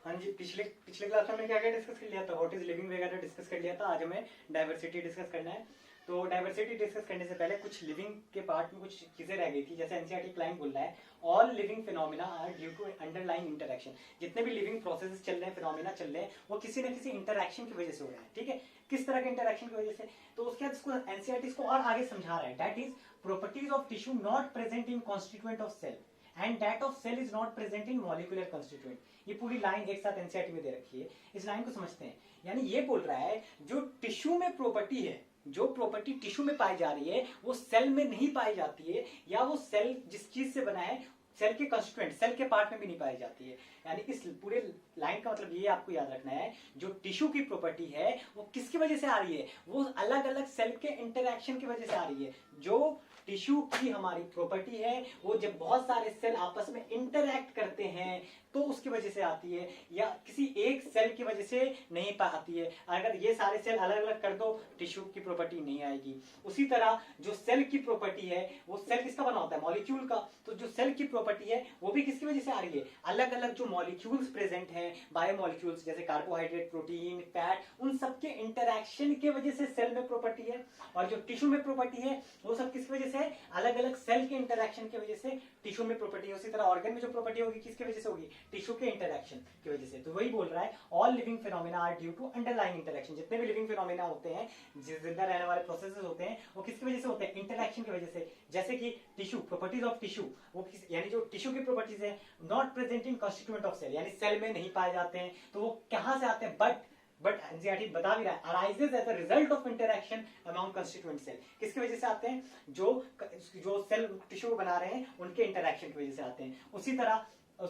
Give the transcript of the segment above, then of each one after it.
हाँ जी, पिछले पिछले क्लास में हमने क्या क्या डिस्कस कर लिया था, व्हाट इज लिविंग वगैरह डिस्कस कर लिया था। आज हमें डाइवर्सिटी डिस्कस करना है। तो डाइवर्सिटी डिस्कस करने से पहले कुछ लिविंग के पार्ट में कुछ चीजें रह गई थी। जैसे एनसीईआरटी क्लाइंट बोल रहा है all living phenomena are due to underlying interaction. जितने भी लिविंग प्रोसेसेस चल रहे हैं, फिनोमिना चल रहे हैं, वो किसी न किसी इंटरेक्शन की वजह से हो रहे हैं। ठीक है, किस तरह के इंटरेक्शन की वजह से? तो उसके बाद इसको एनसीईआरटी इसको और आगे समझा रहा है, that is properties of tissue not present in constituent of cell and that of cell is not present in molecular constituent. ये पूरी लाइन एक साथ एनसीईआरटी में दे रखी है। इस लाइन को समझते हैं। यानी ये बोल रहा है जो टिश्यू में प्रॉपर्टी है, जो प्रॉपर्टी टिश्यू में पाई जा रही है वो सेल में नहीं पाई जाती है, या वो सेल जिस चीज से बना है सेल के कंस्टिट्यूएंट, सेल के पार्ट में भी नहीं पाई जाती है। यानी इस पूरे लाइन का मतलब ये आपको याद रखना है, जो टिश्यू की प्रॉपर्टी है वो किसकी वजह से आ रही है? वो अलग अलग सेल के इंटरेक्शन की वजह से आ रही है। जो टिश्यू की हमारी प्रॉपर्टी है वो जब बहुत सारे सेल आपस में इंटरैक्ट करते हैं तो उसकी वजह से आती है, या किसी एक सेल की वजह से नहीं आती है। अगर ये सारे सेल अलग अलग कर दो टिश्यू की प्रॉपर्टी नहीं आएगी। उसी तरह जो सेल की प्रॉपर्टी है, वो सेल किसका बना होता है? मॉलिक्यूल का। तो जो सेल की प्रॉपर्टी है वो भी किसकी वजह से आ रही है? अलग अलग जो मॉलिक्यूल्स प्रेजेंट हैं, बायोमॉलिक्यूल्स जैसे कार्बोहाइड्रेट, प्रोटीन, फैट, उन सबके इंटरैक्शन की वजह से सेल में प्रॉपर्टी है। और जो टिश्यू में प्रॉपर्टी है वो सब किसकी वजह से? अलग अलग सेल के इंटरैक्शन की वजह से टिश्यू में प्रॉपर्टी है। उसी तरह ऑर्गन में जो प्रॉपर्टी होगी किसकी वजह से होगी? टिश्यू के इंटरैक्शन की वजह से। तो वही बोल रहा है all living phenomena are due to underlying interaction. जितने भी लिविंग फिनोमिना होते हैं, जिंदा रहने वाले प्रोसेसेस होते हैं, वो किसकी वजह से होते हैं? इंटरैक्शन की वजह से। जैसे कि टिश्यू, प्रॉपर्टीज ऑफ टिश्यू, वो यानी जो टिश्यू की प्रॉपर्टीज है not present in constituent of cell, यानी सेल में नहीं पाए जाते हैं। तो वो कहां से आते हैं? बट एनसीईआरटी बता भी रहा है arises as a result of interaction among constituent cell. किसकी वजह से आते हैं? जो सेल टिश्यू बना रहे हैं उनके इंटरैक्शन की वजह से आते हैं। उसी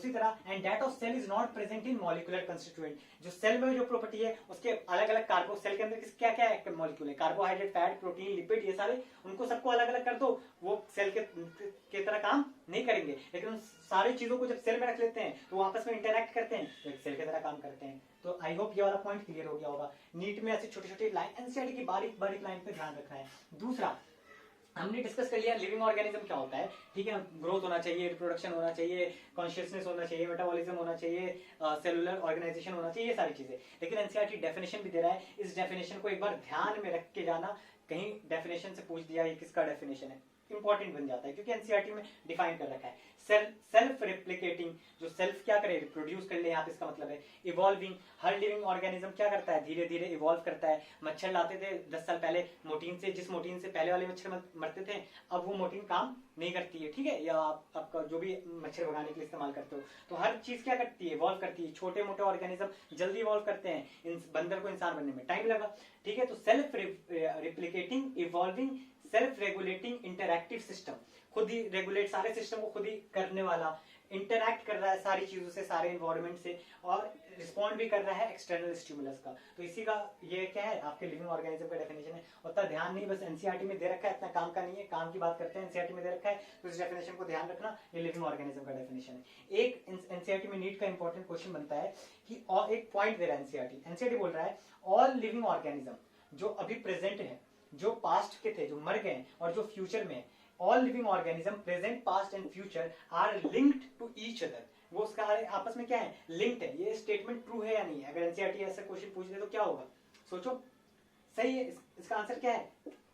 तरह and that of cell is not present in molecular constituent. जो सेल में जो प्रॉपर्टी है उसके अलग अलग कार्बो, सेल के अंदर क्या क्या मॉलिक्यूल है? कार्बोहाइड्रेट, फैट, प्रोटीन, लिपिड, ये सारे, उनको सबको अलग अलग कर दो, वो सेल के तरह काम नहीं करेंगे। लेकिन उन सारी चीजों को जब सेल में रख लेते हैं तो वो आपस में इंटरैक्ट करते हैं, तो एक सेल की तरह काम करते हैं। तो आई होप ये वाला पॉइंट क्लियर हो गया होगा। नीट में ऐसी छोटी छोटी लाइन, एनसीईआरटी की बारीक बारीक लाइन पे ध्यान रखना है। दूसरा, हमने डिस्कस कर लिया लिविंग ऑर्गेनिज्म क्या होता है। ठीक है, ग्रोथ होना चाहिए, रिप्रोडक्शन होना चाहिए, कॉन्शियसनेस होना चाहिए, मेटाबॉलिज्म होना चाहिए, सेलुलर ऑर्गेनाइजेशन होना चाहिए, ये सारी चीजें। लेकिन एनसीईआरटी डेफिनेशन भी दे रहा है। इस डेफिनेशन को एक बार ध्यान में रख के जाना, कहीं डेफिनेशन से पूछ दिया ये किसका डेफिनेशन है, इंपॉर्टेंट बन जाता है, क्योंकि एनसीईआरटी में डिफाइन कर रखा है। सेल्फ रेप्लिकेटिंग, जो सेल्फ क्या करे? रिप्रोड्यूस कर ले, यहाँ पे इसका मतलब है। इवॉल्विंग, हर लिविंग ऑर्गेनिज्म क्या करता है? धीरे धीरे इवॉल्व करता है। मच्छर लाते थे 10 साल पहले मोटीन से, जिस मोटीन से पहले वाले मच्छर मरते थे, अब वो मोटीन काम नहीं करती है। ठीक है, या आपका जो भी मच्छर भगाने के लिए इस्तेमाल करते हो, तो हर चीज क्या करती है? इवॉल्व करती है। छोटे मोटे ऑर्गेनिज्म जल्दी इवॉल्व करते हैं, बंदर को इंसान बनने में टाइम लगा। ठीक है, तो self replicating, evolving, self regulating interactive system, खुद ही रेगुलेट, सारे सिस्टम को खुद ही करने वाला, इंटरैक्ट कर रहा है सारी चीजों से, सारे इन्वायरमेंट से, और रिस्पॉन्ड भी कर रहा है एक्सटर्नल स्टिमुलस का। तो इसी का ये क्या है? आपके लिविंग ऑर्गेनिज्म का डेफिनेशन है। उतना ध्यान नहीं, बस एनसीईआरटी में दे रखा है, इतना काम का नहीं है, काम की बात करते हैं, एनसीईआरटी में दे रखा है, तो इस डेफिनेशन को ध्यान रखना, ये लिविंग ऑर्गेनिज्म का डेफिनेशन है। एक एनसीईआरटी में नीट का इंपॉर्टेंट क्वेश्चन बनता है कि, और एक पॉइंट दे रहा है एनसीईआरटी बोल रहा है ऑल लिविंग ऑर्गेनिज्म, जो अभी प्रेजेंट है, जो पास्ट के थे, जो मर गए, और जो फ्यूचर में, all living organism present, past and future are linked to each other. वो उसका आपस में क्या है? लिंक्ड है। ये स्टेटमेंट ट्रू है या नहीं है? अगर एनसीईआरटी ऐसा क्वेश्चन पूछ दे तो क्या होगा? सोचो, सही है? इसका आंसर क्या है?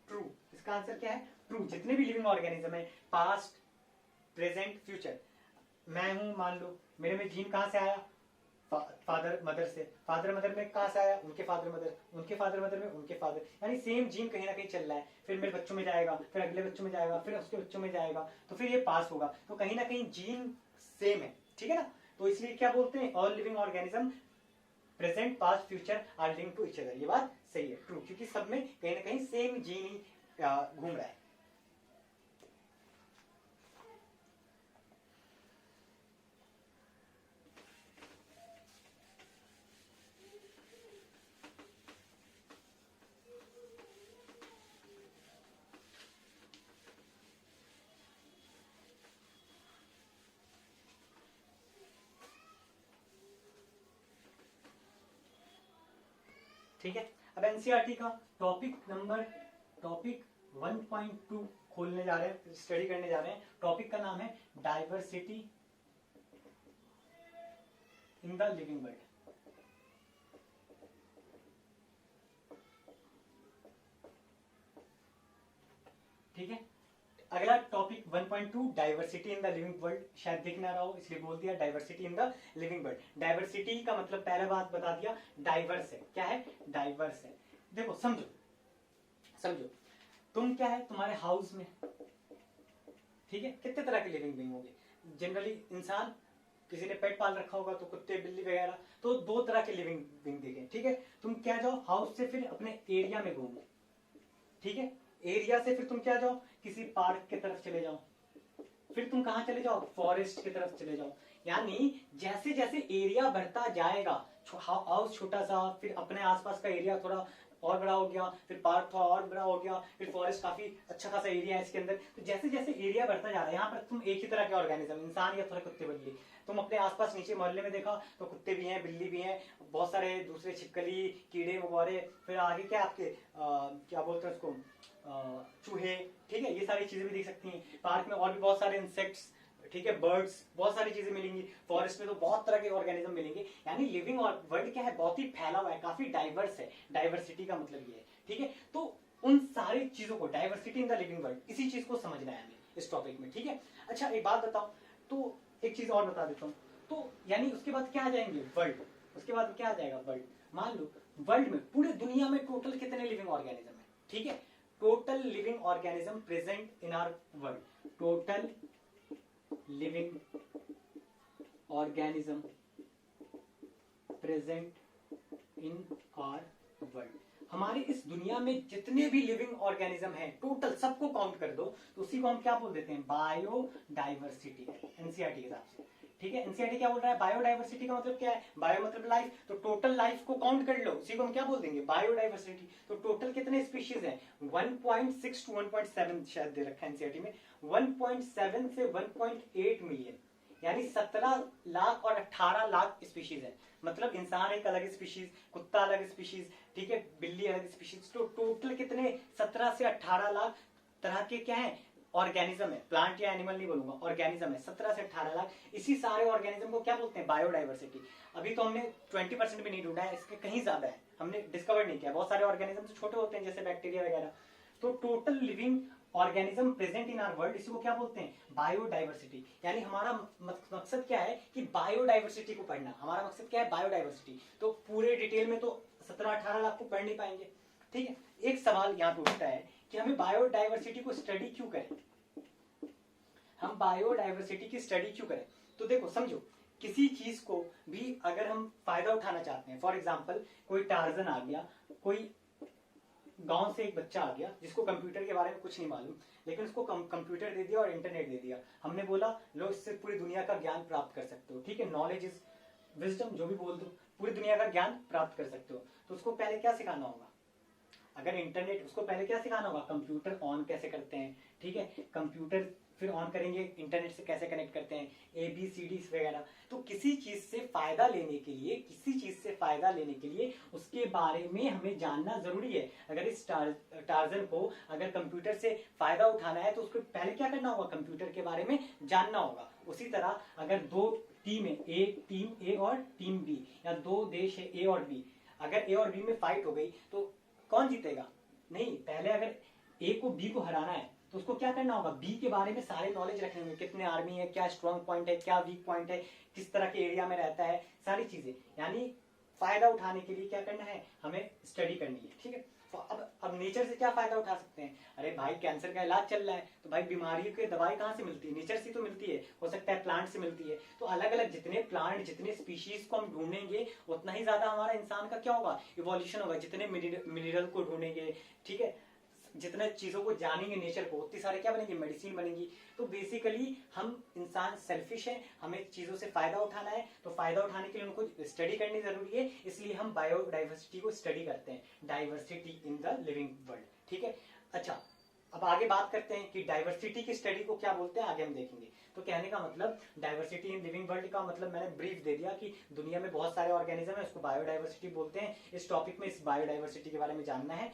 ट्रू। इसका आंसर क्या है? ट्रू। जितने भी लिविंग ऑर्गेनिज्म है, पास्ट, प्रेजेंट, फ्यूचर। मैं हूं, मान लो, मेरे में जीन कहां से आया? फादर मदर से। फादर मदर में कहां से आया? उनके फादर मदर, उनके फादर मदर में उनके फादर, यानी सेम जीन कहीं ना कहीं चल रहा है। फिर मेरे बच्चों में जाएगा, फिर अगले बच्चों में जाएगा, फिर उसके बच्चों में जाएगा, तो फिर ये पास होगा। तो कहीं ना कहीं जीन सेम है। ठीक है ना? तो इसलिए क्या बोलते हैं? All living organism present, past, future are linked to each other. ये बात सही है, ट्रू, क्योंकि सब में कहीं ना कहीं सेम जीन ही घूम रहा है। ठीक है, अब एनसीईआरटी का टॉपिक 1.2 खोलने जा रहे हैं, स्टडी करने जा रहे हैं। टॉपिक का नाम है diversity in the living world. ठीक है, अगला topic 1.2 diversity in the living world. शायद दिख ना रहा हो इसलिए बोल दिया diversity in the living world. Diversity का मतलब पहला बात बता दिया, डाइवर्स है। क्या है? डाइवर्स है। देखो समझो समझो, तुम क्या है तुम्हारे हाउस में, ठीक है, कितने तरह के लिविंग बीइंग होंगे। जनरली इंसान, किसी ने पेट पाल रखा होगा तो कुत्ते बिल्ली वगैरह, तो दो तरह के लिविंग बीइंग देखे। ठीक है, तुम क्या जाओ हाउस से फिर अपने एरिया में घूमो। ठीक है, एरिया से फिर तुम क्या जाओ किसी पार्क की तरफ चले जाओ, फिर तुम कहां चले जाओ? फॉरेस्ट की तरफ चले जाओ। यानी जैसे जैसे एरिया बढ़ता जाएगा, हाउस छोटा सा, फिर अपने आसपास का एरिया थोड़ा और बड़ा हो गया, फिर पार्क थोड़ा और बड़ा हो गया, फिर फॉरेस्ट काफी अच्छा खासा एरिया है इसके अंदर। तो जैसे जैसे एरिया बढ़ता जा रहा है, यहाँ पर तुम एक ही तरह के ऑर्गेनिज्म, इंसान या थोड़ा कुत्ते बिल्ली, तुम अपने आसपास नीचे मोहल्ले में देखा तो कुत्ते भी हैं, बिल्ली भी हैं, बहुत सारे दूसरे छिपकली, कीड़े मकोड़े, फिर आगे क्या आपके क्या बोलते हैं उसको, चूहे। ठीक है, ये सारी चीजें भी देख सकती हैं। पार्क में और भी बहुत सारे इंसेक्ट्स, ठीक है, बर्ड्स, बहुत सारी चीजें मिलेंगी। फॉरेस्ट में तो बहुत तरह के ऑर्गेनिज्म मिलेंगे। यानी लिविंग वर्ल्ड क्या है? बहुत ही फैला हुआ है, काफी डाइवर्स है। डाइवर्सिटी का मतलब ये है। ठीक है, तो उन सारी चीजों को, diversity in the living world, इसी चीज को समझना है हमें इस टॉपिक में। ठीक है, अच्छा एक बात बताओ, तो एक चीज और बता देता हूँ। तो यानी उसके बाद क्या आ जाएंगे? वर्ल्ड। उसके बाद क्या आ जाएगा? वर्ल्ड। मान लो वर्ल्ड में, पूरे दुनिया में टोटल कितने लिविंग ऑर्गेनिज्म है? ठीक है, total living organism present in our world, total living organism present in our world. हमारे इस दुनिया में जितने भी लिविंग ऑर्गेनिज्म हैं, टोटल सबको काउंट कर दो तो उसी को हम क्या बोल देते हैं? बायोडाइवर्सिटी, एनसीईआरटी के हिसाब से। ठीक है, एनसीईआरटी क्या बोल रहा है? बायोडाइवर्सिटी का मतलब क्या है? बायो मतलब लाइफ, तो टोटल लाइफ को काउंट कर लो, उसी को हम क्या बोल देंगे? बायोडाइवर्सिटी। तो टोटल कितने स्पीशीज हैं? 1.6 टू 1.7 शायद दे रखा है एनसीईआरटी में, 1.7 से 1.8 मिलियन, यानी 17 लाख और 18 लाख स्पीशीज है। मतलब इंसान एक अलग स्पीशीज, कुत्ता अलग स्पीशीज, ठीक है, बिल्ली अलग स्पीशीज। तो टोटल कितने? 17 से 18 लाख तरह के क्या है? ऑर्गेनिज्म है। प्लांट या एनिमल नहीं बोलूंगा, ऑर्गेनिज्म है 17 से 18 लाख। इसी सारे ऑर्गेनिज्म को क्या बोलते हैं? बायोडाइवर्सिटी। अभी तो हमने 20% भी नहीं ढूंढा है, इसके कहीं ज्यादा है, हमने डिस्कवर नहीं किया। बहुत सारे ऑर्गेनिज्म तो छोटे होते हैं जैसे बैक्टीरिया वगैरह। तो total living organism present in our world, इसी को क्या बोलते हैं? बायोडाइवर्सिटी। यानी हमारा मकसद क्या है कि बायोडाइवर्सिटी को पढ़ना। हमारा मकसद क्या है? बायोडाइवर्सिटी। तो पूरे डिटेल में तो 17-18 लाख को पढ़ नहीं पाएंगे। ठीक है, एक सवाल यहाँ पे उठता है कि हमें बायोडाइवर्सिटी को स्टडी क्यों करें? हम बायोडाइवर्सिटी की स्टडी क्यों करें? तो देखो समझो, किसी चीज को भी अगर हम फायदा उठाना चाहते हैं, फॉर एग्जाम्पल कोई टार्जन आ गया, कोई गांव से एक बच्चा आ गया जिसको कंप्यूटर के बारे में कुछ नहीं मालूम, लेकिन उसको कंप्यूटर दे दिया और इंटरनेट दे दिया। हमने बोला लो इससे पूरी दुनिया का ज्ञान प्राप्त कर सकते हो। ठीक है, नॉलेज इज विजडम, जो भी बोल दो, पूरी दुनिया का ज्ञान प्राप्त कर सकते हो। तो उसको पहले क्या सिखाना होगा? अगर इंटरनेट, उसको पहले क्या सिखाना होगा? कंप्यूटर ऑन कैसे करते हैं। ठीक है, कंप्यूटर फिर ऑन करेंगे, इंटरनेट से कैसे कनेक्ट करते हैं, ABCD वगैरह। तो किसी चीज से फायदा लेने के लिए, किसी चीज से फायदा लेने के लिए उसके बारे में हमें जानना जरूरी है। अगर इस टार्जन को अगर कंप्यूटर से फायदा उठाना है तो उसको पहले क्या करना होगा? कंप्यूटर के बारे में जानना होगा। उसी तरह अगर दो टीम है, एक टीम A और टीम B, या दो देश है A और B, अगर A और B में फाइट हो गई तो कौन जीतेगा? नहीं, पहले अगर A को B को हराना है तो उसको क्या करना होगा? बी के बारे में सारे नॉलेज रखने होंगे, कितने आर्मी है, क्या स्ट्रॉन्ग पॉइंट है, क्या वीक पॉइंट है, किस तरह के एरिया में रहता है, सारी चीजें। यानी फायदा उठाने के लिए क्या करना है? हमें स्टडी करनी है। ठीक है, तो अब नेचर से क्या फायदा उठा सकते हैं? अरे भाई कैंसर का इलाज चल रहा है, तो भाई बीमारियों की दवाई कहाँ से मिलती है? नेचर से तो मिलती है, हो सकता है प्लांट से मिलती है। तो अलग अलग जितने प्लांट, जितने स्पीशीज को हम ढूंढेंगे उतना ही ज्यादा हमारा इंसान का क्या होगा? इवोल्यूशन होगा। जितने मिनरल को ढूंढेंगे, ठीक है, जितने चीजों को जानेंगे नेचर को, उतनी सारे क्या बनेंगे? मेडिसिन बनेंगी। तो बेसिकली हम इंसान सेल्फिश है, हमें चीजों से फायदा उठाना है, तो फायदा उठाने के लिए उनको स्टडी करनी जरूरी है। इसलिए हम बायोडाइवर्सिटी को स्टडी करते हैं, diversity in the living world. ठीक है, अच्छा अब आगे बात करते हैं कि डाइवर्सिटी की स्टडी को क्या बोलते हैं, आगे हम देखेंगे। तो कहने का मतलब डाइवर्सिटी इन लिविंग वर्ल्ड का मतलब मैंने ब्रीफ दे दिया कि दुनिया में बहुत सारे ऑर्गेनिज्म है, उसको बायोडाइवर्सिटी बोलते हैं। इस टॉपिक में इस बायोडाइवर्सिटी के बारे में जानना है।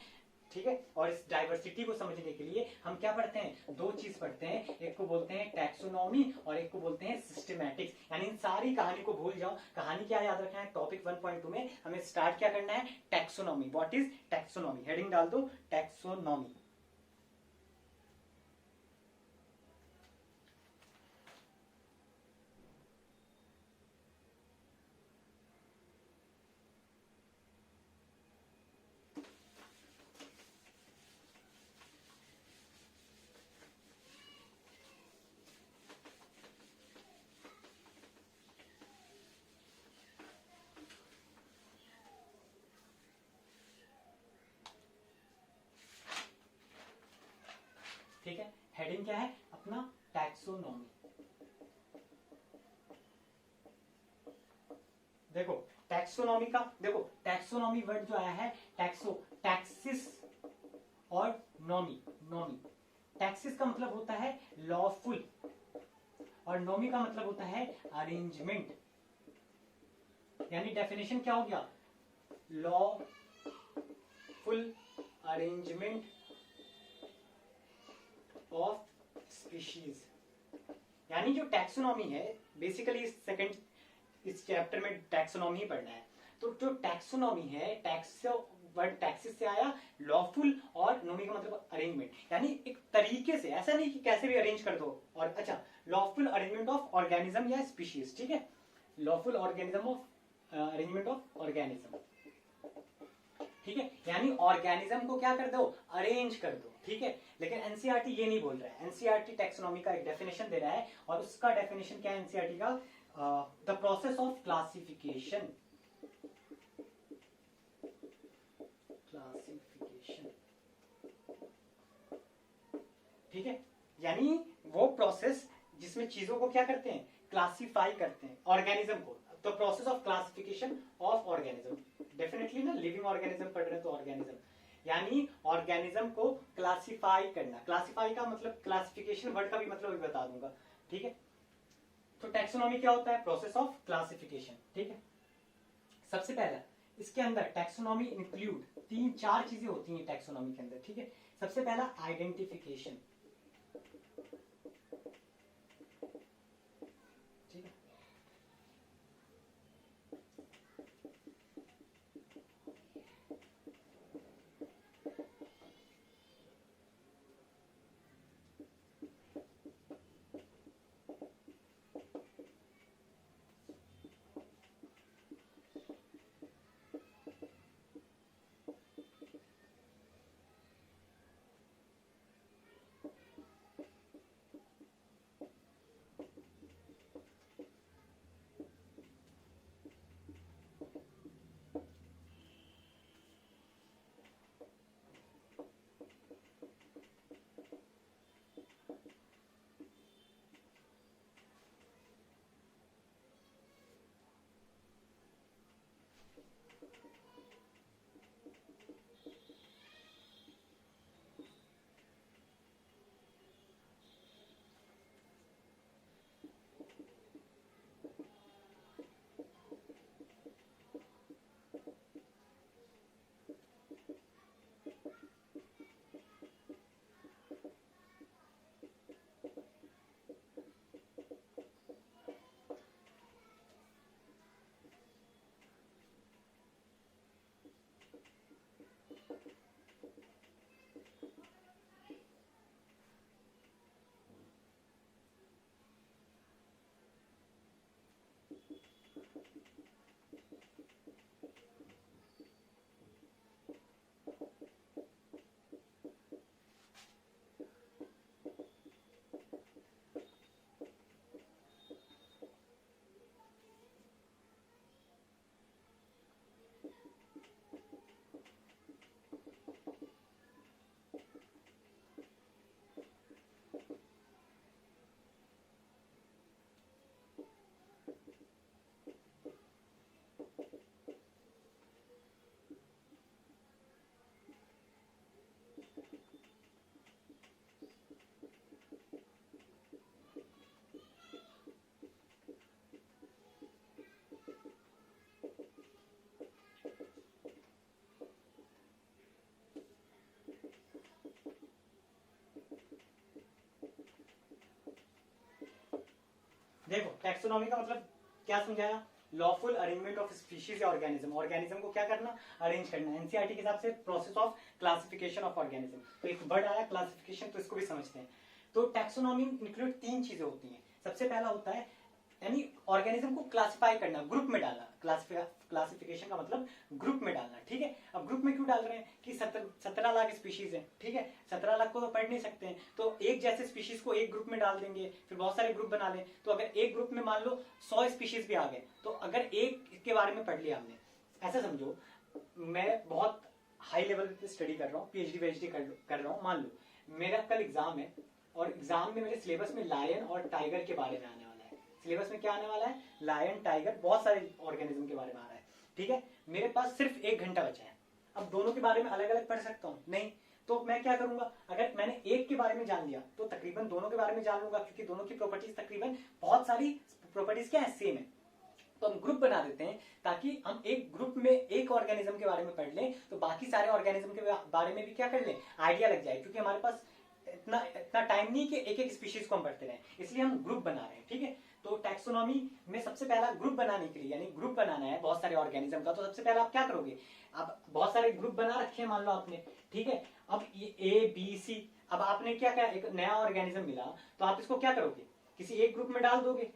ठीक है। और इस डाइवर्सिटी को समझने के लिए हम क्या पढ़ते हैं, दो चीज पढ़ते हैं, एक को बोलते हैं टैक्सोनॉमी और एक को बोलते हैं सिस्टमैटिक्स। यानी इन सारी कहानी को भूल जाओ, कहानी क्या याद रखना है, टॉपिक 1.2 में हमें स्टार्ट क्या करना है, taxonomy. What is taxonomy, heading डाल दो टैक्सोनॉमी। ठीक है, हेडिंग क्या है अपना, टैक्सोनॉमी। देखो टैक्सोनॉमी का, देखो टैक्सोनॉमी वर्ड जो आया है, टैक्सो, टैक्सिस और नॉमी, नॉमी। टैक्सिस का मतलब होता है लॉफुल और नॉमी का मतलब होता है अरेंजमेंट। यानी डेफिनेशन क्या हो गया, लॉफुल अरेंजमेंट ऑफ स्पीशीज। यानी जो टैक्सोनॉमी है, बेसिकली इस चैप्टर में टैक्सोनॉमी ही पढ़ना है। तो जो टैक्सोनॉमी है, वर्ड टैक्सिस से आया, लॉफुल और नोमी का मतलब अरेंजमेंट, यानी एक तरीके से, ऐसा नहीं कि कैसे भी अरेंज कर दो। और अच्छा, लॉफुल अरेंजमेंट ऑफ ऑर्गेनिज्म या स्पीशीज, ठीक है, lawful organism of arrangement of organism, ठीक है, यानी ऑर्गेनिज्म को क्या कर दो, अरेंज कर दो, ठीक है। लेकिन एनसीईआरटी ये नहीं बोल रहा है, एनसीईआरटी टैक्सोनॉमी का एक डेफिनेशन दे रहा है, और उसका डेफिनेशन क्या है एनसीईआरटी का, द प्रोसेस ऑफ क्लासिफिकेशन, ठीक है, यानी वो प्रोसेस जिसमें चीजों को क्या करते हैं, क्लासिफाई करते हैं, ऑर्गेनिज्म को, तो process of classification of organism. Definitely ना, लिविंग ऑर्गेनिज्म पढ़ रहे हैं तो ऑर्गेनिज्म, यानी ऑर्गेनिज्म को क्लासिफाई करना। क्लासिफाई का मतलब, क्लासिफिकेशन वर्ड का भी मतलब भी बता दूंगा, ठीक है। तो टैक्सोनॉमी क्या होता है, प्रोसेस ऑफ क्लासिफिकेशन, ठीक है। सबसे पहला इसके अंदर टैक्सोनॉमी इंक्लूड 3-4 चीजें होती हैं टैक्सोनॉमी के अंदर, ठीक है। सबसे पहला आइडेंटिफिकेशन, ठीक है। टैक्सोनॉमी का मतलब क्या समझाया, लॉफुल अरेंजमेंट ऑफ स्पीशीज या ऑर्गेनिज्म, ऑर्गेनिज्म को क्या करना, अरेंज करना। एनसीईआरटी के हिसाब से process of classification of organism. तो एक वर्ड आया क्लासिफिकेशन, तो इसको भी समझते हैं। तो टैक्सोनॉमी इंक्लूड 3 चीजें होती हैं। सबसे पहला होता है यानी ऑर्गेनिज्म को क्लासिफाई करना, ग्रुप में डालना। क्लासिफिकेशन का मतलब ग्रुप में डालना, ठीक है। अब ग्रुप में क्यों डाल रहे हैं कि 17 लाख स्पीशीज है, ठीक है। 17 लाख को तो पढ़ नहीं सकते हैं, तो एक जैसे स्पीशीज को एक ग्रुप में डाल देंगे, फिर बहुत सारे ग्रुप बना लें। तो अगर एक ग्रुप में मान लो 100 स्पीशीज भी आ गए, तो अगर एक के बारे में पढ़ लिया हमने, ऐसा समझो मैं बहुत हाई लेवल पे स्टडी कर रहा हूँ, पीएचडी कर रहा हूँ। मान लो मेरा कल एग्जाम है, और एग्जाम में मेरे सिलेबस में लायन और टाइगर के बारे में आने वाला है। सिलेबस में क्या आने वाला है, लायन, टाइगर, बहुत सारे ऑर्गेनिज्म के बारे में आ रहा है, ठीक है। मेरे पास सिर्फ 1 घंटा बचा है। अब दोनों के बारे में अलग अलग पढ़ सकता हूँ नहीं, तो मैं क्या करूंगा, अगर मैंने एक के बारे में जान लिया तो तकरीबन दोनों के बारे में जान लूंगा, क्योंकि दोनों की प्रॉपर्टीज तकरीबन बहुत सारी प्रॉपर्टीज क्या है, सेम है। तो हम ग्रुप बना देते हैं ताकि हम एक ग्रुप में एक ऑर्गेनिज्म के बारे में पढ़ लें, तो बाकी सारे ऑर्गेनिज्म के बारे में भी क्या कर लें, आइडिया लग जाए। क्योंकि हमारे पास इतना टाइम नहीं कि एक एक स्पीशीज को हम पढ़ते रहें, इसलिए हम ग्रुप बना रहे हैं, ठीक है। तो टैक्सोनॉमी में सबसे पहला ग्रुप बनाने के लिए, यानी ग्रुप बनाना है बहुत सारे ऑर्गेनिज्म का, तो सबसे पहले आप क्या करोगे, आप बहुत सारे ग्रुप बना रखे हैं मान लो आपने, ठीक है। अब ये ए बी सी, अब आपने क्या क्या एक नया ऑर्गेनिज्म मिला, तो आप इसको क्या करोगे, किसी एक ग्रुप में डाल दोगे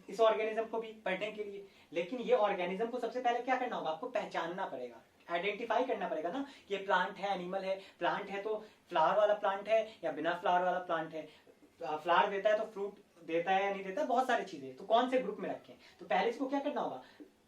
इस ऑर्गेनिज्म को भी पढ़ने के लिए। लेकिन ये ऑर्गेनिज्म को सबसे पहले क्या करना होगा, आपको पहचानना पड़ेगा, आइडेंटिफाई करना पड़ेगा ना कि ये प्लांट है, एनिमल है। प्लांट है तो फ्लावर वाला प्लांट है या बिना फ्लावर वाला प्लांट है, फ्लावर देता है तो फ्रूट देता है या नहीं देता, बहुत सारी चीजें, तो कौन से ग्रुप में रखें, तो पहले इसको क्या करना होगा,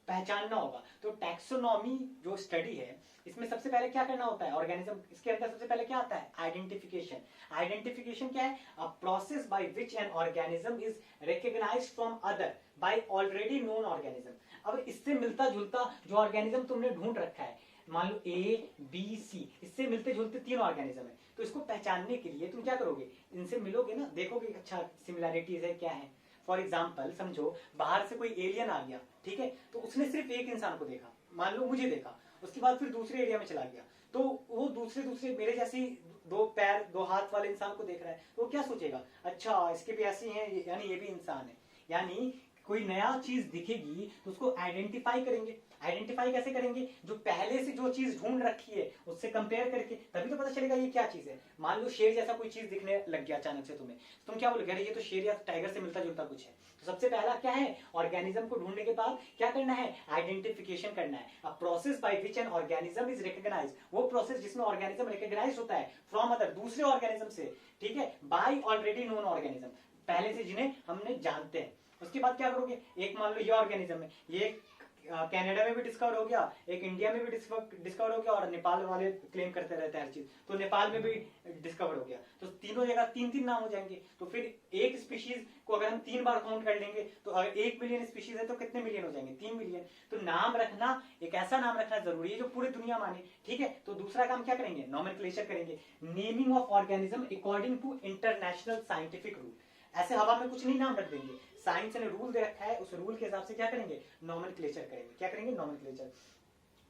पहचानना होगा। तो टैक्सोनॉमी जो स्टडी है, इसमें सबसे पहले क्या करना होता है, ऑर्गेनिज्म, इसके अंदर सबसे पहले क्या आता है, आइडेंटिफिकेशन। आइडेंटिफिकेशन क्या है, a process by which an organism is recognized from other by already known organism. अब इससे मिलता जुलता जो ऑर्गेनिज्म तुमने ढूंढ रखा है, मान लो ए बी सी, इससे मिलते जुलते 3 ऑर्गेनिज्म है, तो इसको पहचानने के लिए तुम क्या करोगे, इनसे मिलोगे ना, देखोगे अच्छा सिमिलैरिटीज है क्या है। फॉर एग्जाम्पल समझो बाहर से कोई एलियन आ गया, ठीक है, तो उसने सिर्फ एक इंसान को देखा, मान लो मुझे देखा, उसके बाद फिर दूसरे एरिया में चला गया, तो वो दूसरे मेरे जैसी 2 पैर 2 हाथ वाले इंसान को देख रहा है, तो वो क्या सोचेगा, अच्छा इसके भी ऐसे हैं, यानी ये भी इंसान है। यानी कोई नया चीज दिखेगी तो उसको आइडेंटिफाई करेंगे। आइडेंटिफाई कैसे करेंगे, जो पहले से जो चीज ढूंढ रखी है उससे कंपेयर करके, तभी तो पता चलेगा ये क्या चीज है। मान लो शेर जैसा कोई चीज दिखने लग गया अचानक से तुम्हें, तुम क्या बोलोगे, अरे ये तो शेर या टाइगर से मिलता जुलता कुछ है। तो सबसे पहला क्या है, ऑर्गेनिज्म को ढूंढने के बाद क्या करना है, आइडेंटिफिकेशन करना है। A process by which an organism is recognized, वो प्रोसेस जिसमें ऑर्गेनिज्म रिकॉग्नाइज होता है फ्रॉम अदर, दूसरे ऑर्गेनिज्म से, ठीक है, बाय ऑलरेडी नोन ऑर्गेनिज्म, पहले से जिन्हें हमने जानते हैं। उसके बाद क्या करोगे, एक मान लो ये ऑर्गेनिज्म है, ये कनाडा में भी डिस्कवर हो गया, एक इंडिया में भी डिस्कवर हो गया, और नेपाल वाले क्लेम करते रहते हैं हर चीज, तो नेपाल में भी डिस्कवर हो गया, तो तीनों जगह 3-3 नाम हो जाएंगे। तो फिर एक स्पीशीज को अगर हम 3 बार काउंट कर लेंगे, तो अगर 1 मिलियन स्पीशीज है तो कितने मिलियन हो जाएंगे, 3 मिलियन। तो नाम रखना, एक ऐसा नाम रखना जरूरी है जो पूरी दुनिया माने, ठीक है। तो दूसरा काम क्या करेंगे, नॉमेनक्लेचर करेंगे, naming of organism according to international scientific rule. ऐसे हवा में कुछ नहीं नाम रख देंगे, साइंस ने रूल दे रखा है, उस रूल के हिसाब से क्या करेंगे, नॉमेनक्लेचर करेंगे। क्या करेंगे, नॉमेनक्लेचर।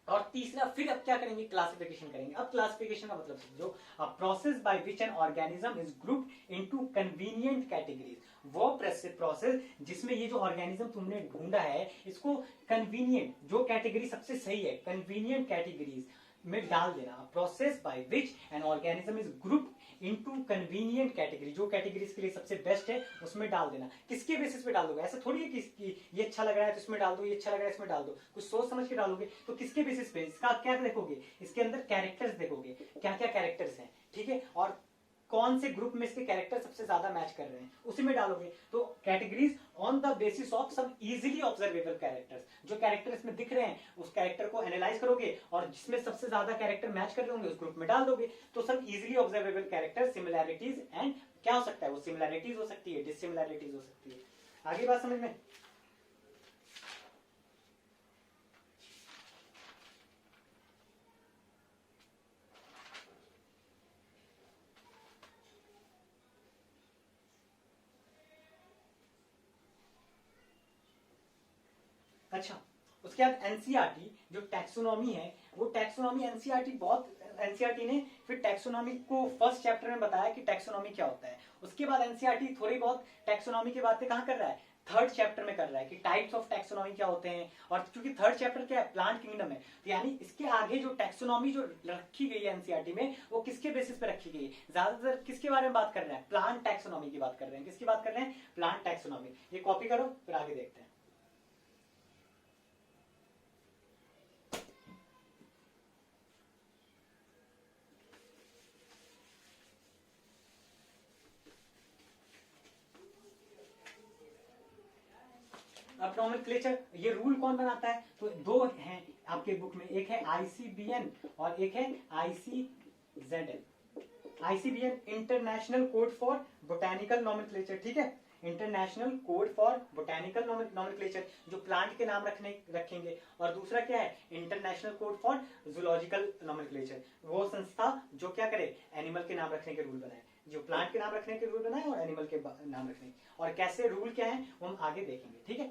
और तीसरा फिर अब क्या करेंगे, क्लासिफिकेशन करेंगे। अब क्लासिफिकेशन का मतलब समझो, अ process by which an organism is grouped into convenient categories, वो प्रोसेस जिसमें ये जो ऑर्गेनिज्म तुमने ढूंढा है इसको कन्वीनियंट, जो कैटेगरी सबसे सही है, कन्वीनियंट कैटेगरीज में डाल देना। Process by which an organism is grouped into convenient category, जो कैटेगरी इसके लिए सबसे बेस्ट है उसमें डाल देना। किसके बेसिस पे डाल दोगे, ऐसा थोड़ी है कि ये अच्छा लग रहा है तो इसमें डाल दो, ये अच्छा लग रहा है इसमें डाल दो, कुछ सोच समझ के डालोगे। तो किसके बेसिस पे, इसका क्या देखोगे, इसके अंदर कैरेक्टर्स देखोगे, क्या क्या कैरेक्टर्स हैं, ठीक है, और कौन से ग्रुप में इसके कैरेक्टर सबसे ज्यादा मैच कर रहे हैं उसी में डालोगे। तो categories on the basis of some easily observable characters, जो कैरेक्टर इसमें दिख रहे हैं उस कैरेक्टर को एनालाइज करोगे और जिसमें सबसे ज्यादा कैरेक्टर मैच कर रहे होंगे उस ग्रुप में डाल दोगे। तो सब easily observable character, similarities and क्या हो सकता है, वो सिमिलैरिटीज हो सकती है, डिससिमिलैरिटीज हो सकती है। आगे बात समझ में। अच्छा, उसके बाद एनसीईआरटी जो टैक्सोनॉमी है, वो टैक्सोनॉमी एनसीईआरटी एनसीईआरटी ने फिर टैक्सोनॉमी को फर्स्ट चैप्टर में बताया कि टैक्सोनॉमी क्या होता है। उसके बाद एनसीईआरटी थोड़ी बहुत टैक्सोनॉमी की बातें कहाँ कर रहा है, थर्ड चैप्टर में कर रहा है कि टाइप्स ऑफ टैक्सोनॉमी क्या होते हैं, और क्योंकि थर्ड चैप्टर क्या है, प्लांट किंगडम है, तो यानी इसके आगे जो टैक्सोनॉमी जो रखी गई है एनसीईआरटी में, वो किसके बेसिस पे रखी गई है, ज्यादातर किसके बारे में बात कर रहे हैं, प्लांट टैक्सोनॉमी की बात कर रहे हैं। किसकी बात कर रहे हैं, प्लांट टैक्सोनॉमी। ये कॉपी करो फिर आगे देखते हैं। अब नॉमेनक्लेचर, ये रूल कौन बनाता है, तो दो हैं आपके बुक में, एक है आईसीबीएन और एक है ICZL. ICBN international code for botanical nomenclature, ठीक है, international code for botanical nomenclature, जो प्लांट के नाम रखेंगे। और दूसरा क्या है, international code for zoological nomenclature, वो संस्था जो क्या करे, एनिमल के नाम रखने के रूल बनाए, जो प्लांट के नाम रखने के रूल बनाए और एनिमल के नाम रखने, और कैसे रूल क्या है वो हम आगे देखेंगे, ठीक है।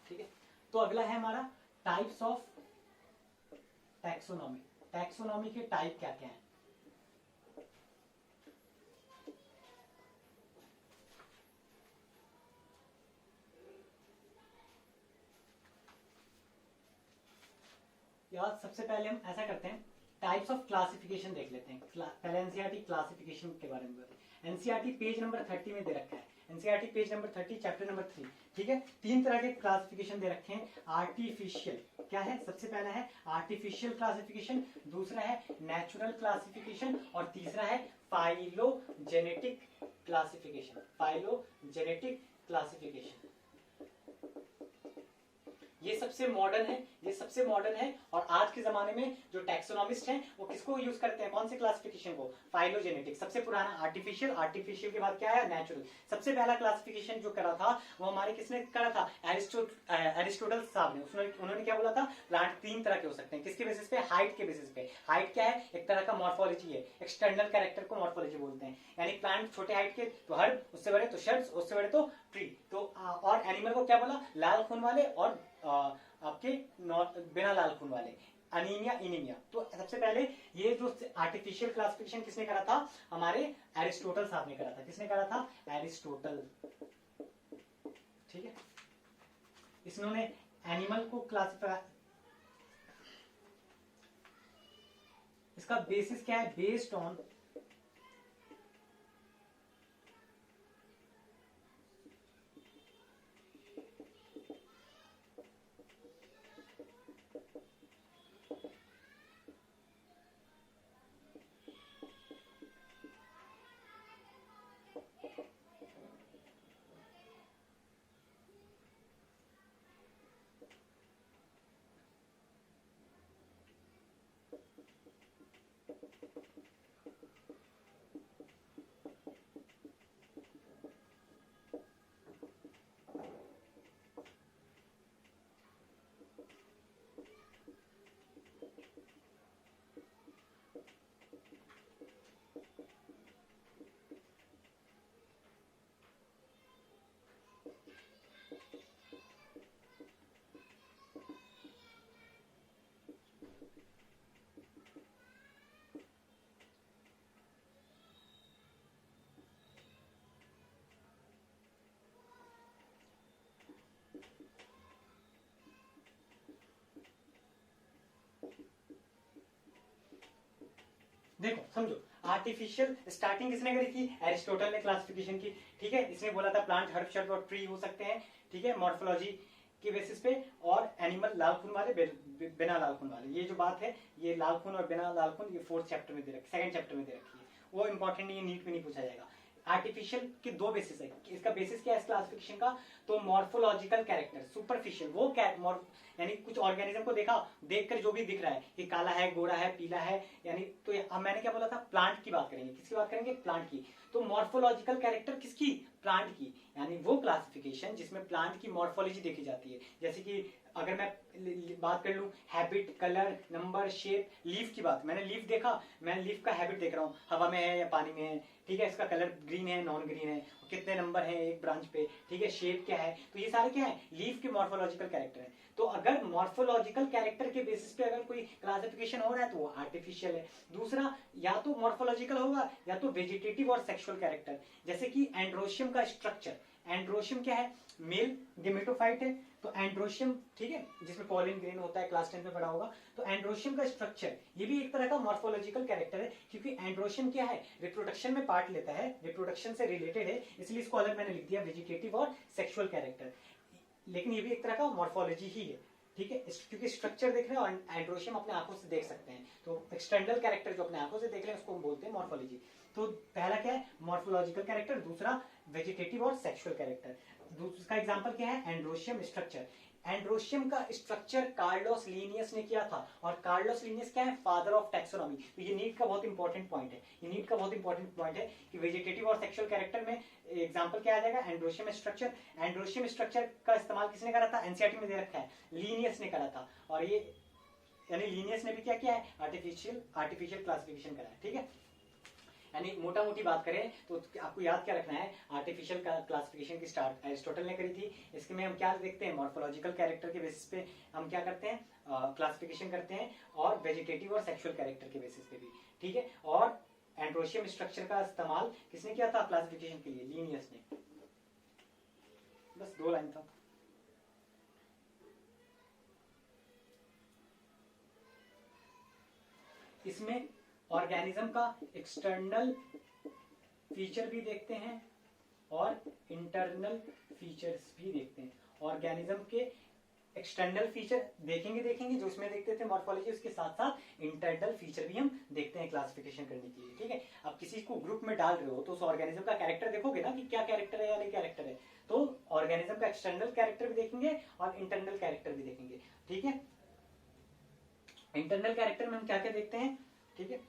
ठीक है, तो अगला है हमारा टाइप्स ऑफ टैक्सोनॉमी। टैक्सोनॉमी के टाइप क्या क्या हैं। यार सबसे पहले हम ऐसा करते हैं, टाइप्स ऑफ क्लासिफिकेशन देख लेते हैं। पहले एनसीईआरटी क्लासिफिकेशन के बारे में बताते हैं। एनसीईआरटी पेज नंबर 30 में दे रखा है, NCERT page number 30 chapter number 3, ठीक है। 3 तरह के क्लासिफिकेशन दे रखे हैं। आर्टिफिशियल क्या है, सबसे पहला है आर्टिफिशियल क्लासिफिकेशन, दूसरा है नेचुरल क्लासिफिकेशन, और तीसरा है फाइलोजेनेटिक क्लासिफिकेशन। फाइलोजेनेटिक क्लासिफिकेशन ये सबसे मॉडर्न है, ये सबसे मॉडर्न है। और आज के जमाने में जो टैक्सोनॉमिस्ट हैं वो किसको यूज करते हैं, कौन से क्लासिफिकेशन को, फाइलोजेनेटिक। सबसे पुराना आर्टिफिशियल, आर्टिफिशियल के बाद क्या है, नेचुरल। सबसे पहला क्लासिफिकेशन जो करा था वो हमारे किसने करा था, एरिस्टोटल साहब ने। उन्होंने क्या बोला था, प्लांट 3 तरह के हो सकते हैं, किसके बेसिस पे, हाइट के बेसिस पे। हाइट क्या है, एक तरह का मॉर्फोलॉजी है, एक्सटर्नल कैरेक्टर को मॉर्फोलॉजी बोलते हैं, यानी प्लांट छोटे हाइट के तो हर्ब, उससे बड़े तो शर्ट्स, उससे बड़े तो ट्री। तो और एनिमल को क्या बोला, लाल खून वाले और आपके बिना लाल खून वाले, अनीमिया, इनीमिया। तो सबसे पहले ये जो आर्टिफिशियल क्लासिफिकेशन किसने करा था, हमारे एरिस्टोटल साहब ने करा था। किसने करा था, एरिस्टोटल, ठीक है। इसने एनिमल को क्लासिफाई, इसका बेसिस क्या है, बेस्ड ऑन देखो समझो, आर्टिफिशियल स्टार्टिंग किसने करी थी, एरिस्टोटल ने क्लासिफिकेशन की, ठीक है। इसने बोला था प्लांट हर्ब, शर्ब और ट्री हो सकते हैं, ठीक है, मॉर्फोलॉजी के बेसिस पे, और एनिमल लाल खून वाले, बिना लाल खून वाले। ये जो बात है, ये लाल खून और बिना लाल खून, ये 4th चैप्टर में दे रखी, 2nd चैप्टर में दे रखी है, वो इंपॉर्टेंट नहीं है, नीट में नहीं पूछा जाएगा। आर्टिफिशियल के 2 बेसिस है। इसका बेसिस क्या है इस क्लासिफिकेशन का, तो मॉर्फोलॉजिकल कैरेक्टर, सुपरफिशियल, वो यानी कुछ ऑर्गेनिज्म को देखकर जो भी दिख रहा है कि काला है, गोरा है, पीला है, यानी तो अब मैंने क्या बोला था, प्लांट की बात करेंगे। किसकी बात करेंगे, प्लांट की। तो मॉर्फोलॉजिकल कैरेक्टर किसकी, प्लांट की, यानी वो क्लासिफिकेशन जिसमें प्लांट की मॉर्फोलॉजी देखी जाती है। जैसे कि अगर मैं बात कर लूं habit, colour, number, shape, leaf की बात, मैंने लीफ देखा, मैं लीफ का हैबिट देख रहा हूँ, हवा में है या पानी में है, ठीक है, इसका कलर ग्रीन है, नॉन ग्रीन है, कितने नंबर है एक ब्रांच पे, ठीक है, शेप क्या है, तो ये सारे क्या है, लीफ के मॉर्फोलॉजिकल कैरेक्टर है। तो अगर मॉर्फोलॉजिकल कैरेक्टर के बेसिस पे अगर कोई क्लासिफिकेशन हो रहा है तो वो आर्टिफिशियल है। दूसरा, या तो मॉर्फोलॉजिकल होगा या तो वेजिटेटिव और सेक्सुअल कैरेक्टर, जैसे कि एंड्रोशियम का स्ट्रक्चर, एंड्रोशियम क्या है, मेल गेमेटोफाइट है, तो एंड्रोशियम, ठीक है, जिसमें पॉलिन ग्रेन होता है, क्लास 10 में पढ़ा होगा, तो एंड्रोशियम का स्ट्रक्चर ये भी एक तरह का मॉर्फोलॉजिकल कैरेक्टर है, क्योंकि एंड्रोशियम क्या है, रिप्रोडक्शन में पार्ट लेता है, रिप्रोडक्शन से रिलेटेड है, इसलिए इसको अलग मैंने लिख दिया वेजिटेटिव और सेक्सुअल कैरेक्टर, लेकिन ये भी एक तरह का मॉर्फोलॉजी ही है, ठीक है, क्योंकि स्ट्रक्चर देख रहे हैं और एंड्रोशियम अपने आंखों से देख सकते हैं, तो एक्सटर्नल कैरेक्टर जो अपने आंखों से देख रहे हैं उसको हम बोलते हैं मॉर्फोलॉजी। तो पहला क्या है, मॉर्फोलॉजिकल कैरेक्टर, दूसरा वेजिटेटिव और सेक्सुअल कैरेक्टर। दूसरा एग्जांपल क्या है, एंड्रोशियम स्ट्रक्चर। एंड्रोशियम का स्ट्रक्चर कार्लोस लीनियस ने किया था, और कार्लोस लीनियस क्या है, फादर ऑफ टैक्सोनॉमी। तो ये नीट का बहुत इंपॉर्टेंट पॉइंट है, ये नीट का बहुत इंपॉर्टेंट पॉइंट है कि वेजिटेटिव और सेक्सुअल कैरेक्टर में एग्जांपल क्या आ जाएगा, एंड्रोशियम स्ट्रक्चर। एंड्रोशियम स्ट्रक्चर का इस्तेमाल किसने करा था, एनसीईआरटी में दे रखा है, लीनियस ने करा था, और ये यानी लीनियस ने भी क्या किया है, आर्टिफिशियल क्लासिफिकेशन करा है, ठीक है। यानी मोटा मोटी बात करें तो आपको याद क्या रखना है, आर्टिफिशियल क्लासिफिकेशन की स्टार्ट एरिस्टोटल ने करी थी। इसके में हम क्या देखते हैं, मॉर्फोलॉजिकल कैरेक्टर के बेसिस पे हम क्या करते हैं, क्लासिफिकेशन करते हैं, और वेजिटेटिव और सेक्सुअल कैरेक्टर के बेसिस पे भी, ठीक है। और एंड्रोशियम स्ट्रक्चर का इस्तेमाल किसने किया था क्लासिफिकेशन के लिए, लीनियस ने। बस 2 लाइन था। इसमें ऑर्गेनिज्म का एक्सटर्नल फीचर भी देखते हैं और इंटरनल फीचर्स भी देखते हैं। ऑर्गेनिज्म के एक्सटर्नल फीचर देखेंगे जो इसमें देखते थे मॉर्फोलॉजी, उसके साथ साथ इंटरनल फीचर भी हम देखते हैं क्लासिफिकेशन करने के लिए, ठीक है। अब किसी को ग्रुप में डाल रहे हो तो उस ऑर्गेनिज्म का कैरेक्टर देखोगे ना कि क्या कैरेक्टर है या नहीं कैरेक्टर है, तो ऑर्गेनिज्म का एक्सटर्नल कैरेक्टर भी देखेंगे और इंटरनल कैरेक्टर भी देखेंगे, ठीक है। इंटरनल कैरेक्टर में हम क्या क्या देखते हैं, ठीक है,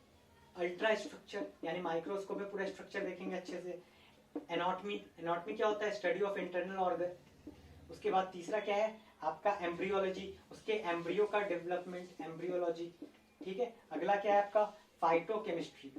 अल्ट्रा स्ट्रक्चर यानी माइक्रोस्कोप में पूरा स्ट्रक्चर देखेंगे अच्छे से। एनाटॉमी, एनाटॉमी क्या होता है, स्टडी ऑफ इंटरनल ऑर्गन। उसके बाद तीसरा क्या है आपका एम्ब्रियोलॉजी, उसके एम्ब्रियो का डेवलपमेंट, एम्ब्रियोलॉजी, ठीक है। अगला क्या है आपका फाइटोकेमिस्ट्री,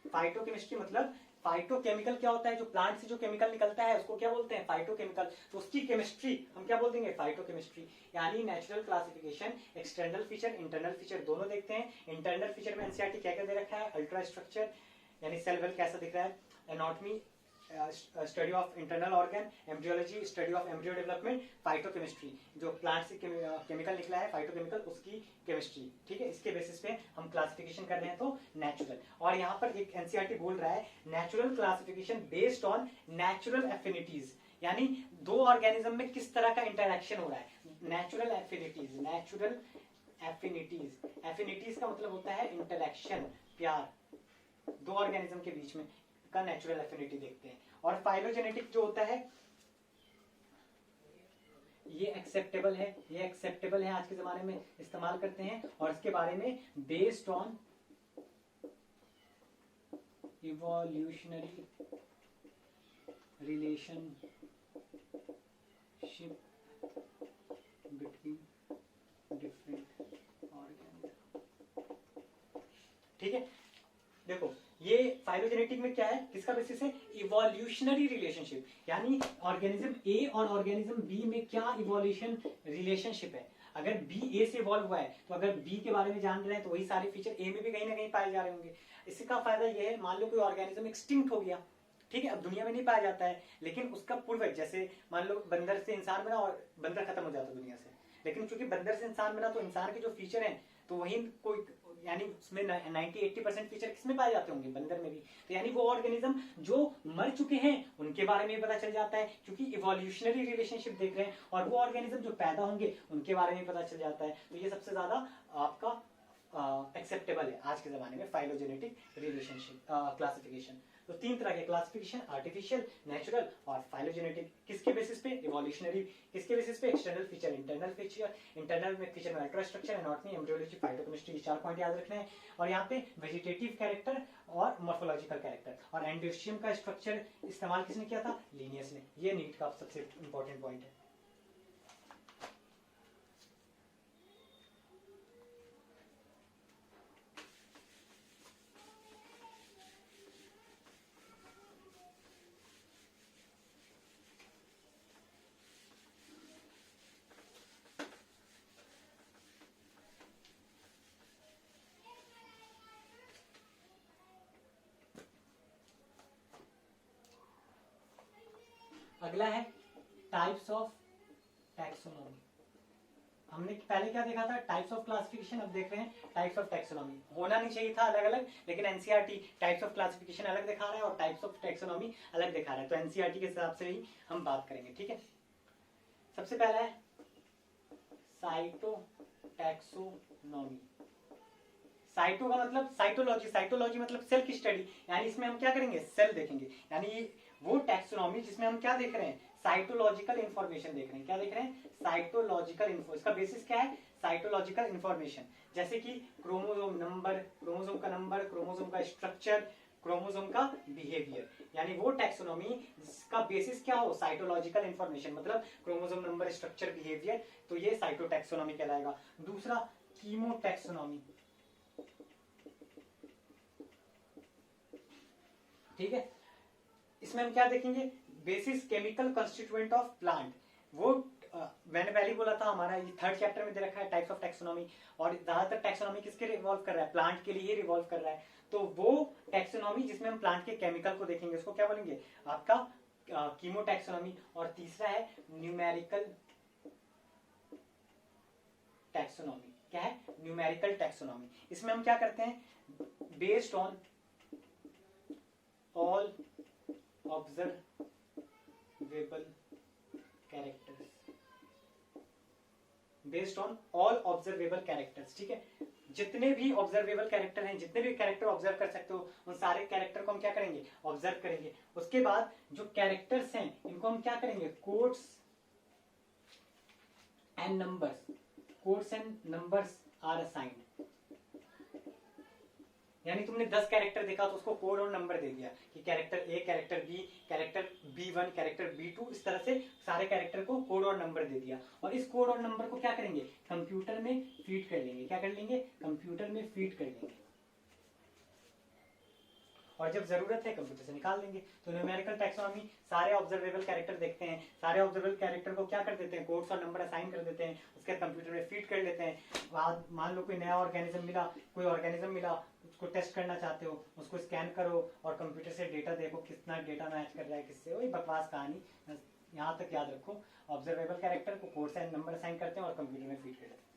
फाइटोकेमिस्ट्री मतलब फाइटोकेमिकल क्या होता है, जो प्लांट से जो केमिकल निकलता है उसको क्या बोलते हैं, फाइटोकेमिकल। तो उसकी केमिस्ट्री हम क्या बोल देंगे, फाइटोकेमिस्ट्री। यानी natural classification external feature internal feature दोनों देखते हैं। इंटरनल फीचर में एनसीईआरटी क्या क्या दे रखा है, अल्ट्रा स्ट्रक्चर यानी सेल वेल कैसा दिख रहा है, anatomy study of internal organ, embryology study of embryo development, phytochemistry जो प्लांट से केमिकल निकला है फाइटोकेमिकल उसकी केमिस्ट्री, ठीक है। इसके बेसिस पे हम क्लासिफिकेशन कर रहे हैं तो नेचुरल। और यहाँ पर एक एनसीईआरटी बोल रहा है natural classification based on natural affinities, यानी दो ऑर्गेनिज्म में किस तरह का इंटरेक्शन हो रहा है, नेचुरल एफिनिटीज। एफिनिटीज का मतलब होता है इंटरेक्शन, प्यार, दो ऑर्गेनिज्म के बीच में का नेचुरल एफिनिटी देखते हैं। और फाइलोजेनेटिक जो होता है ये एक्सेप्टेबल है, आज के जमाने में इस्तेमाल करते हैं, और इसके बारे में based on evolutionary relationship between different organism, ठीक है। देखो ये फाइलोजेनेटिक में क्या है, किसका बेसिस है, इवोल्यूशनरी रिलेशनशिप, यानी ऑर्गेनिज्म ए और ऑर्गेनिज्म बी में क्या इवोल्यूशन रिलेशनशिप है। अगर बी ए से इवॉल्व हुआ है तो अगर बी के बारे में जान रहे हैं तो वही सारे फीचर ए में भी कहीं ना कहीं पाए जा रहे होंगे। इसका फायदा यह है, मान लो कोई ऑर्गेनिज्म एक्सटिंक्ट हो गया, ठीक है, अब दुनिया में नहीं पाया जाता है, लेकिन उसका पूर्वज, जैसे मान लो बंदर से इंसान बना और बंदर खत्म हो जाता दुनिया से, लेकिन चूंकि बंदर से इंसान बना तो इंसान के जो फीचर हैं तो वही कोई, यानी उसमें 90-80% फीचर किसमें पाए जाते होंगे, बंदर में भी। तो यानी वो ऑर्गेनिज्म जो मर चुके हैं उनके बारे में पता चल जाता है, क्योंकि इवोल्यूशनरी रिलेशनशिप देख रहे हैं, और वो ऑर्गेनिज्म जो पैदा होंगे उनके बारे में पता चल जाता है। तो ये सबसे ज्यादा आपका एक्सेप्टेबल है आज के जमाने में फाइलोजेनेटिक रिलेशनशिप क्लासिफिकेशन। तो 3 तरह के क्लासिफिकेशन, आर्टिफिशियल, नेचुरल और फाइलोजेनेटिक। किसके बेसिस पे? इवोल्यूशनरी। किसके बेसिस पे? External feature, internal feature. Internal में फीचर में माइक्रोस्ट्रक्चर, एनाटॉमी, एम्ब्रियोलॉजी, फाइटोकेमिस्ट्री, ये 4 पॉइंट याद रखने हैं। और यहाँ पे वेजिटेटिव कैरेक्टर और मॉर्फोलॉजिकल कैरेक्टर। और एंडोस्टियम का स्ट्रक्चर इस्तेमाल किसने किया था? लिनियस ने। ये नीट का सबसे इंपॉर्टेंट पॉइंट है। अगला है टाइप्स ऑफ टैक्सोनॉमी। हमने पहले क्या देखा था? Types of classification. अब देख रहे हैं टाइप्स ऑफ टैक्सोनॉमी। होना नहीं चाहिए था अलग अलग, लेकिन एनसीईआरटी टाइप्स ऑफ क्लासिफिकेशन अलग दिखा रहा है और टाइप्स ऑफ टैक्सोनॉमी अलग दिखा रहा है, तो एनसीईआरटी के हिसाब से ही हम बात करेंगे, ठीक है। सबसे पहला है साइटोटैक्सोनॉमी। साइटो का मतलब साइटोलॉजी, साइटोलॉजी मतलब सेल की स्टडी, यानी इसमें हम क्या करेंगे? सेल देखेंगे। यानी वो टैक्सोनॉमी जिसमें हम क्या देख रहे हैं? साइटोलॉजिकल इंफॉर्मेशन देख रहे हैं। क्या देख रहे हैं? Cytological info. इसका बेसिस क्या है? Cytological information. जैसे कि क्रोमोसोम नंबर, क्रोमोसोम का नंबर, क्रोमोसोम का स्ट्रक्चर, क्रोमोसोम का बिहेवियर, यानी वो टैक्सोनॉमी जिसका बेसिस क्या हो? साइटोलॉजिकल इंफॉर्मेशन, मतलब क्रोमोसोम नंबर, स्ट्रक्चर, बिहेवियर, तो ये साइटोटैक्सोनॉमी कहलाएगा। दूसरा कीमोटैक्सोनॉमी, ठीक है। इसमें हम क्या देखेंगे? Basis chemical constituent of plant. वो मैंने पहले बोला था, हमारा ये 3rd चैप्टर में दे रखा है टाइप्स ऑफ टैक्सोनॉमी, और ज्यादातर टैक्सोनॉमी किसके रिवॉल्व कर रहा है? प्लांट के लिए रिवॉल्व कर रहा है। तो वो टैक्सोनॉमी जिसमें हम प्लांट के केमिकल को देखेंगे उसको क्या बोलेंगे? आपका कीमोटैक्सोनॉमी। और तीसरा है न्यूमेरिकल टैक्सोनॉमी। क्या है? Numerical taxonomy. इसमें हम क्या करते हैं? Based on all observable characters, based on all observable characters, ठीक है। जितने भी ऑब्जर्वेबल कैरेक्टर हैं, जितने भी कैरेक्टर ऑब्जर्व कर सकते हो, उन सारे कैरेक्टर को हम क्या करेंगे? ऑब्जर्व करेंगे। उसके बाद जो कैरेक्टर्स हैं इनको हम क्या करेंगे? Codes and numbers, codes and numbers are assigned. यानी तुमने 10 कैरेक्टर देखा तो उसको कोड और नंबर दे दिया कि character A, character B, character B1, character B2, इस तरह से सारे कैरेक्टर को कोड और नंबर दे दिया। और इस कोड और नंबर को क्या करेंगे? कंप्यूटर में फीड कर लेंगे। क्या कर लेंगे? कंप्यूटर में फीड कर लेंगे, और जब जरूरत है कंप्यूटर से निकाल देंगे। तो न्यूमेरिकल टैक्सोनॉमी सारे ऑब्जर्वेबल कैरेक्टर देखते हैं, सारे ऑब्जर्वेबल कैरेक्टर को क्या कर देते हैं? कोड्स और नंबर असाइन कर देते हैं, उसके कंप्यूटर में फीड कर लेते हैं। बाद मान लो कोई नया ऑर्गेनिज्म मिला, कोई ऑर्गेनिज्म मिला, उसको टेस्ट करना चाहते हो, उसको स्कैन करो और कंप्यूटर से डेटा देखो कितना डेटा मैच कर रहा है किससे। वही बकवास कहानी, यहाँ तक याद रखो। ऑब्जर्वेबल कैरेक्टर को कोड्स एंड नंबर असाइन करते हैं और कंप्यूटर में फीड कर देते हैं।